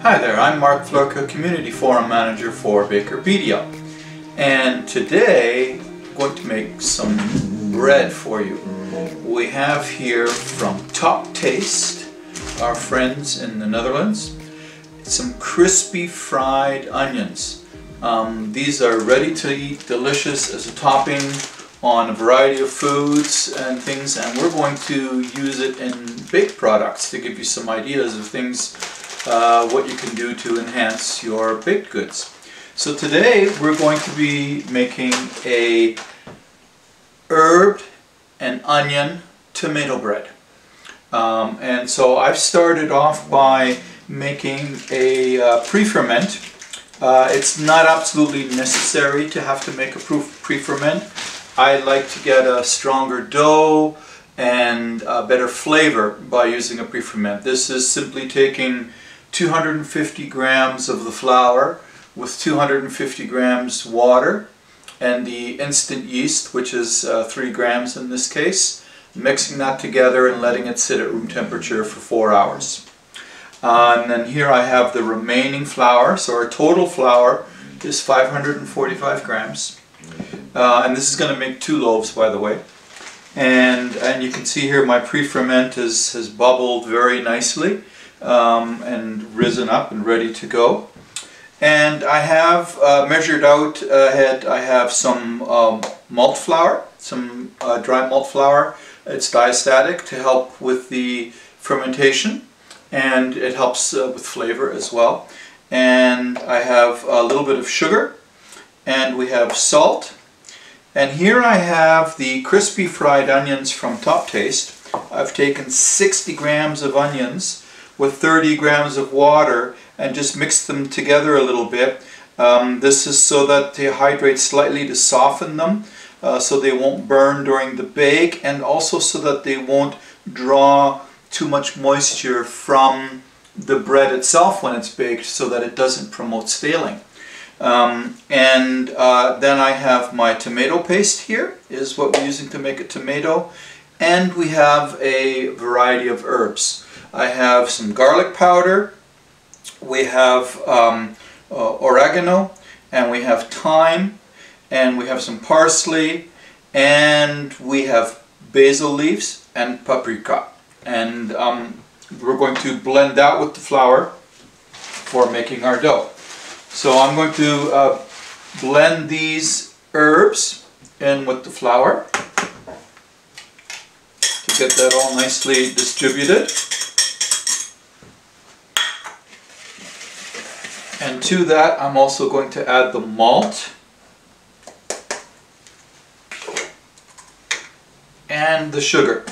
Hi there, I'm Mark Flurka, Community Forum Manager for BAKERtv, and today I'm going to make some bread for you. We have here from TopTaste, our friends in the Netherlands, some crispy fried onions. These are ready to eat, delicious as a topping on a variety of foods and things, and we're going to use it in baked products to give you some ideas of things, what you can do to enhance your baked goods. So today we're going to be making a herb and onion tomato bread. And so I've started off by making a pre-ferment. It's not absolutely necessary to have to make a pre-ferment. I like to get a stronger dough and a better flavor by using a pre-ferment. This is simply taking 250 grams of the flour with 250 grams water and the instant yeast, which is 3 grams in this case, mixing that together and letting it sit at room temperature for 4 hours. And then here I have the remaining flour, so our total flour is 545 grams. And this is going to make 2 loaves, by the way. And you can see here my pre-ferment has bubbled very nicely and risen up and ready to go. And I have measured out ahead, I have some malt flour, some dry malt flour. It's diastatic to help with the fermentation, and it helps with flavor as well. And I have a little bit of sugar, and we have salt. And here I have the crispy fried onions from TopTaste. I've taken 60 grams of onions with 30 grams of water and just mixed them together a little bit. This is so that they hydrate slightly to soften them, so they won't burn during the bake, and also so that they won't draw too much moisture from the bread itself when it's baked, so that it doesn't promote staling. Then I have my tomato paste here, is what we're using to make a tomato, and we have a variety of herbs. I have some garlic powder, we have oregano, and we have thyme, and we have some parsley, and we have basil leaves and paprika. And we're going to blend that with the flour for making our dough. So I'm going to blend these herbs in with the flour to get that all nicely distributed. And to that I'm also going to add the malt and the sugar.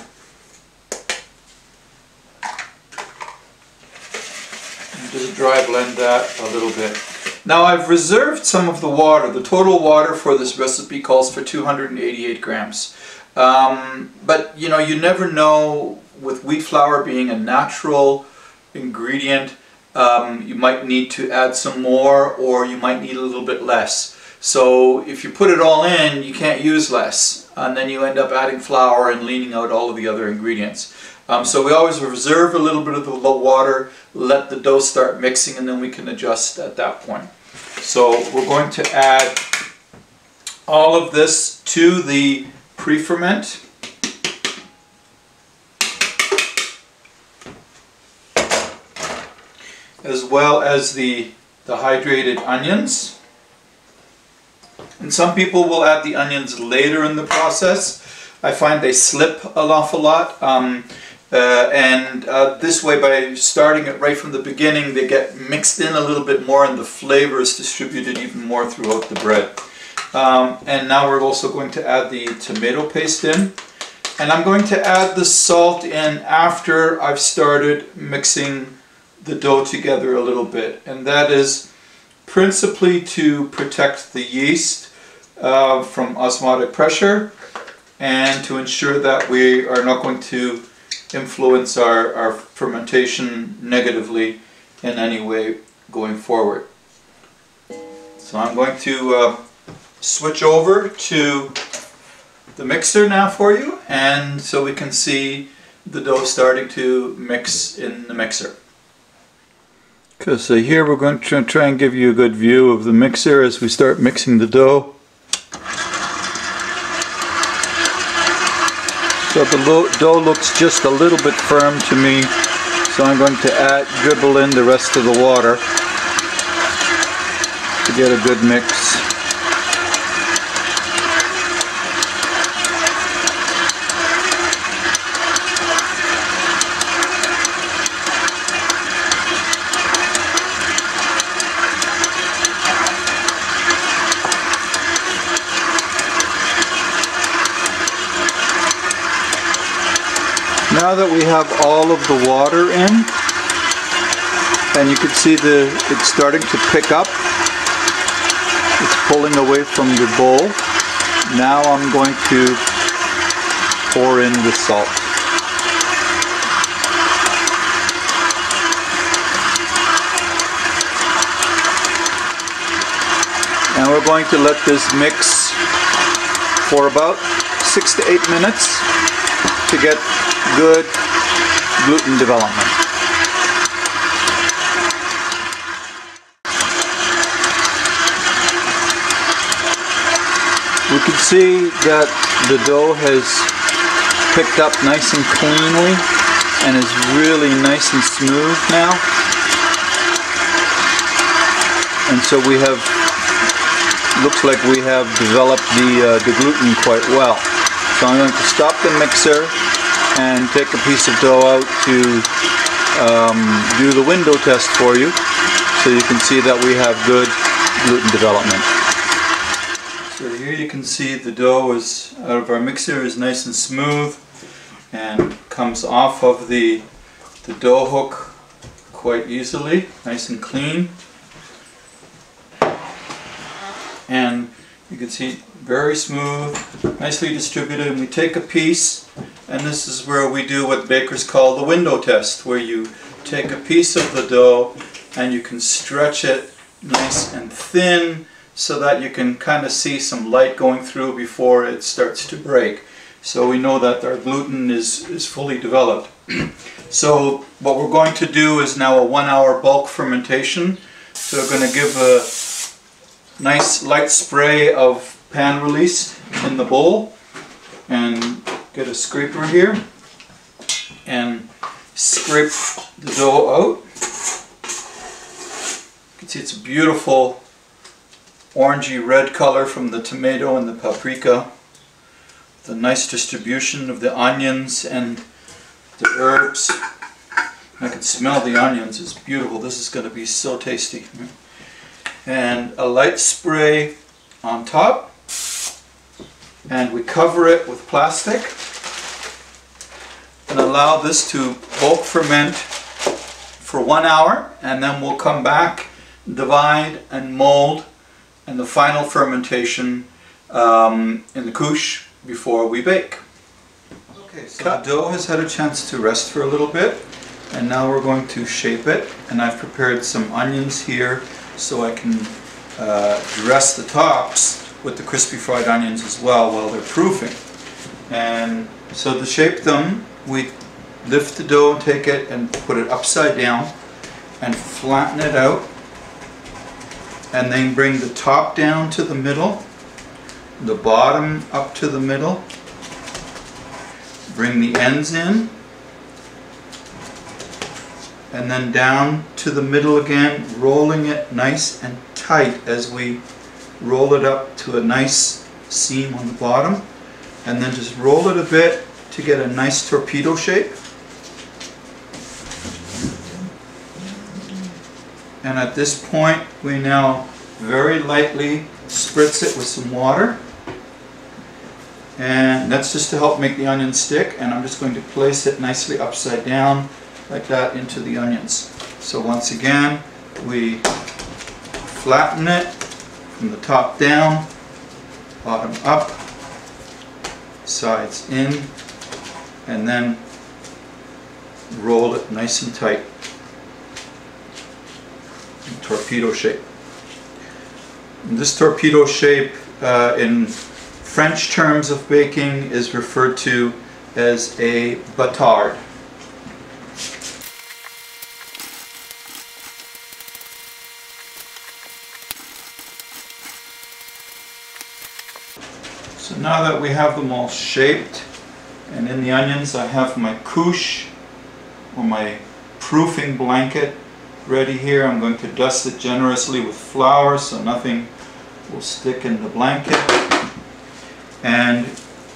And just dry blend that a little bit. Now I've reserved some of the water. The total water for this recipe calls for 288 grams. But you know, you never know, with wheat flour being a natural ingredient, you might need to add some more, or you might need a little bit less. So if you put it all in, you can't use less, and then you end up adding flour and leaning out all of the other ingredients. So we always reserve a little bit of the water, let the dough start mixing, and then we can adjust at that point. So we're going to add all of this to the pre-ferment. As well as the hydrated onions. And some people will add the onions later in the process. I find they slip an awful lot. This way, by starting it right from the beginning, they get mixed in a little bit more and the flavor is distributed even more throughout the bread. And now we're also going to add the tomato paste in. And I'm going to add the salt in after I've started mixing the dough together a little bit, and that is principally to protect the yeast from osmotic pressure, and to ensure that we are not going to influence our fermentation negatively in any way going forward. So I'm going to switch over to the mixer now for you, and so we can see the dough starting to mix in the mixer. Okay, so here we're going to try and give you a good view of the mixer as we start mixing the dough. So the dough looks just a little bit firm to me, so I'm going to dribble in the rest of the water to get a good mix. Now that we have all of the water in, and you can see it's starting to pick up, it's pulling away from the bowl. Now I'm going to pour in the salt. And we're going to let this mix for about 6 to 8 minutes to get good gluten development. We can see that the dough has picked up nice and cleanly and is really nice and smooth now. And so looks like we have developed the gluten quite well. So I'm going to stop the mixer and take a piece of dough out to do the window test for you, so you can see that we have good gluten development. So here you can see the dough out of our mixer is nice and smooth and comes off of the dough hook quite easily, nice and clean. And you can see very smooth, nicely distributed. And we take a piece, and this is where we do what bakers call the window test, where you take a piece of the dough and you can stretch it nice and thin so that you can kind of see some light going through before it starts to break. So we know that our gluten is fully developed. So what we're going to do is now a 1 hour bulk fermentation. So we're going to give a nice light spray of pan release in the bowl and get a scraper here and scrape the dough out. You can see it's a beautiful orangey red color from the tomato and the paprika. The nice distribution of the onions and the herbs. I can smell the onions, it's beautiful. This is going to be so tasty. And a light spray on top, and we cover it with plastic and allow this to bulk ferment for 1 hour, and then we'll come back, divide and mold, and the final fermentation in the couche before we bake. Okay, so the dough has had a chance to rest for a little bit, and now we're going to shape it, and I've prepared some onions here so I can dress the tops with the crispy fried onions as well while they're proofing. And so to shape them, we lift the dough and take it and put it upside down and flatten it out, and then bring the top down to the middle, the bottom up to the middle, bring the ends in, and then down to the middle again, rolling it nice and tight as we roll it up to a nice seam on the bottom, and then just roll it a bit to get a nice torpedo shape. And at this point we now very lightly spritz it with some water, and that's just to help make the onion stick, and I'm just going to place it nicely upside down like that into the onions. So once again we flatten it from the top down, bottom up, sides in, and then roll it nice and tight in torpedo shape. And this torpedo shape in French terms of baking is referred to as a batard. So now that we have them all shaped, and in the onions I have my couche, or my proofing blanket, ready here. I'm going to dust it generously with flour so nothing will stick in the blanket. And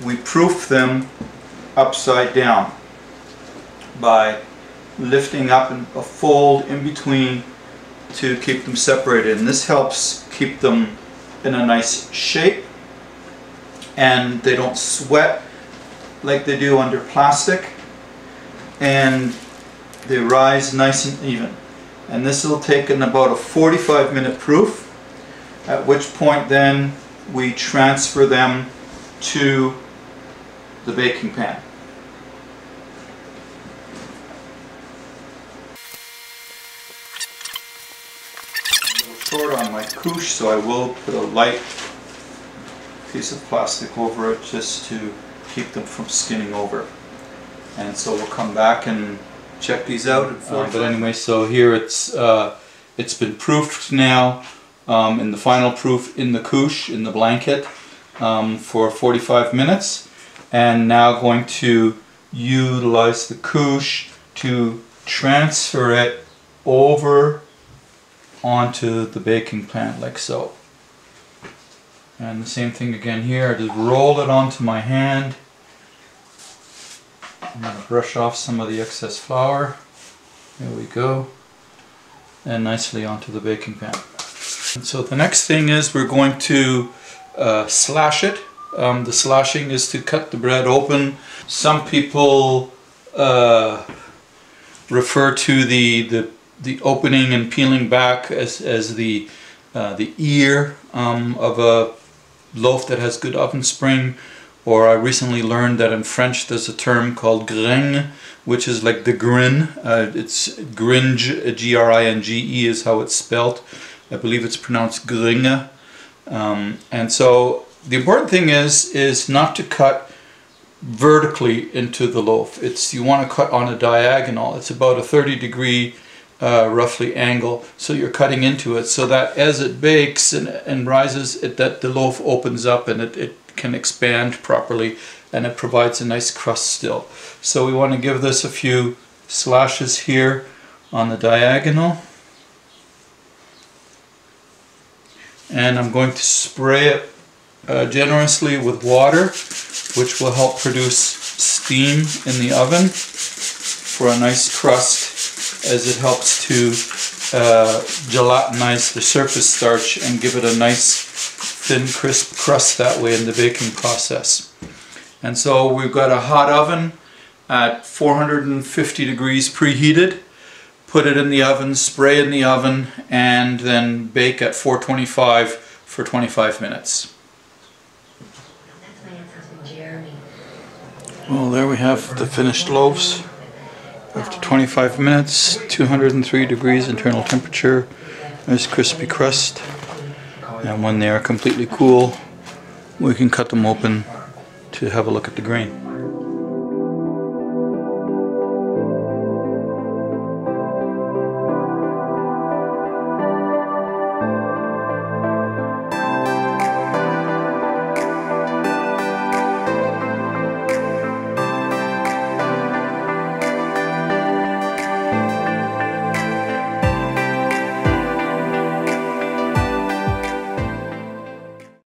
we proof them upside down by lifting up a fold in between to keep them separated. And this helps keep them in a nice shape, and they don't sweat like they do under plastic, and they rise nice and even. And this will take in about a 45-minute proof, at which point then we transfer them to the baking pan. I'm a little short on my couche, so I will put a light piece of plastic over it just to keep them from skinning over. And so we'll come back and check these out. But anyway, so here it's been proofed now, in the final proof in the couche, in the blanket, for 45 minutes. And now going to utilize the couche to transfer it over onto the baking pan, like so. And the same thing again here. I just roll it onto my hand. I'm going to brush off some of the excess flour. There we go. And nicely onto the baking pan. And so the next thing is we're going to slash it. The slashing is to cut the bread open. Some people refer to the opening and peeling back as the ear of a loaf that has good oven spring. Or I recently learned that in French there's a term called grain, which is like the grin. It's gringe, G-R-I-N-G-E is how it's spelt. I believe it's pronounced gringe. And so the important thing is not to cut vertically into the loaf. You want to cut on a diagonal. It's about a 30-degree roughly angle, so you're cutting into it so that as it bakes and rises, that the loaf opens up and it can expand properly, and it provides a nice crust still. So we want to give this a few slashes here on the diagonal, and I'm going to spray it generously with water, which will help produce steam in the oven for a nice crust, as it helps to gelatinize the surface starch and give it a nice thin crisp crust that way in the baking process. And so we've got a hot oven at 450 degrees preheated. Put it in the oven, spray in the oven, and then bake at 425 for 25 minutes. Well, there we have the finished loaves. After 25 minutes, 203 degrees internal temperature, nice crispy crust. And when they are completely cool, we can cut them open to have a look at the grain.